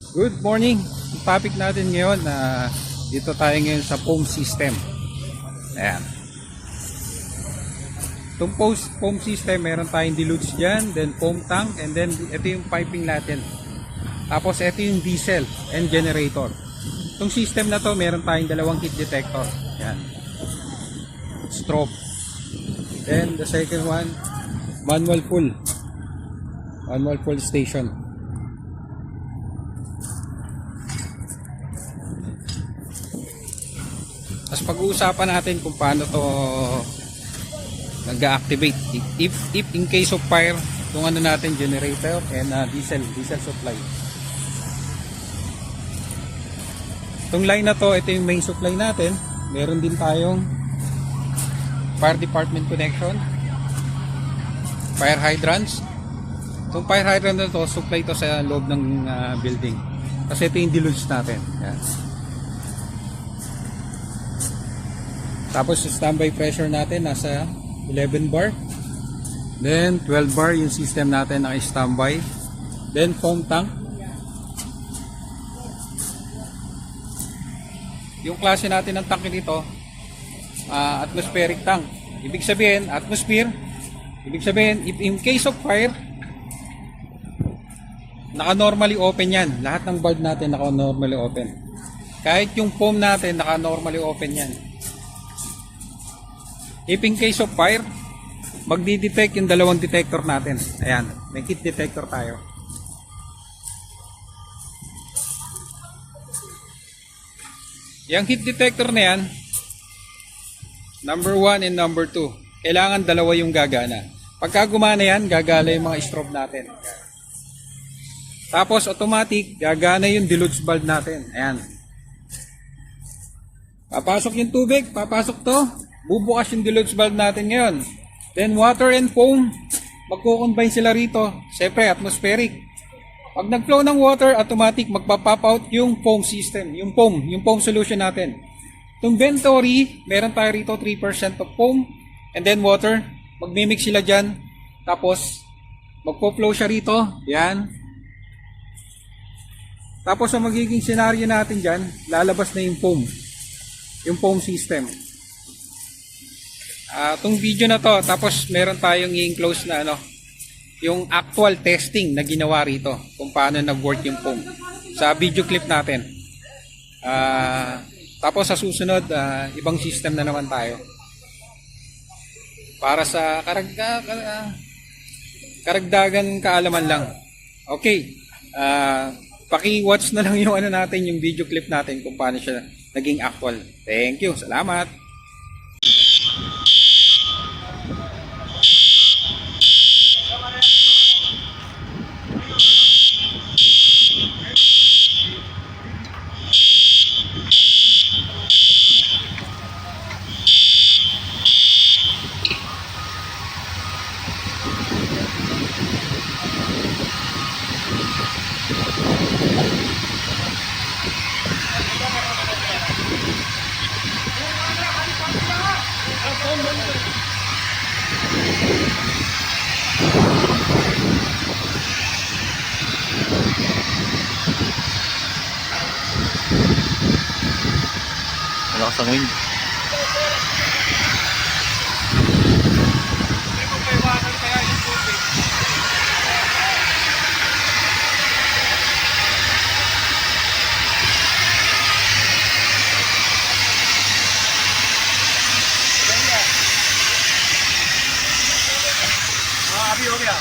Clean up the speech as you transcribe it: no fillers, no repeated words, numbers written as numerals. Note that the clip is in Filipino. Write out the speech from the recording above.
Good morning. Yung topic natin ngayon na dito tayo ngayon sa foam system. Ayan. Itong foam system, meron tayong deluge dyan, then foam tank, and then ito yung piping natin. Tapos ito yung diesel and generator. Itong system na to, meron tayong dalawang heat detector. Ayan. Strobe. Then the second one, manual pull. Manual pull station. Tapos pag-uusapan natin kung paano to nag-activate if in case of fire, kung ano natin, generator and diesel supply. Itong line na to, ito yung main supply natin. Meron din tayong fire department connection, fire hydrants. Itong fire hydrant na to, supply to sa loob ng building. Kasi ito yung deluge natin. Yan. Tapos standby pressure natin nasa 11 bar. Then 12 bar yung system natin na standby. Then foam tank. Yung klase natin ng tank dito, atmospheric tank. Ibig sabihin, atmosphere. Ibig sabihin, if in case of fire, naka-normally open yan. Lahat ng valve natin naka-normally open. Kahit yung foam natin naka-normally open yan. If in case of fire, magdi-detect yung dalawang detector natin. Ayan, may heat detector tayo. Yung heat detector na yan, number 1 and number 2, kailangan dalawa yung gagana. Pagka gumana yan, gagala yung mga strobe natin. Tapos automatic, gagana yung deluge valve natin. Ayan. Papasok yung tubig, papasok to. Bubukas yung deluge valve natin ngayon. Then water and foam, magko-combine sila rito. Siyempre, atmospheric. Pag nag-flow ng water, automatic magpa-pop out yung foam system, yung foam solution natin. Itong Venturi, meron tayo rito 3% of foam and then water. Magmimix sila dyan. Tapos, magpo-flow siya rito. Yan. Tapos, ang magiging scenario natin dyan, lalabas na yung foam system. Itong video na to, tapos meron tayong i-enclose na yung actual testing na ginawa rito kung paano nag-work yung foam sa video clip natin. Tapos sa susunod, ibang system na naman tayo para sa karagdagan kaalaman lang. Okay, paki-watch na lang yung natin, yung video clip natin kung paano siya naging actual. Thank you, salamat. Malakas ang wind. अभी हो गया।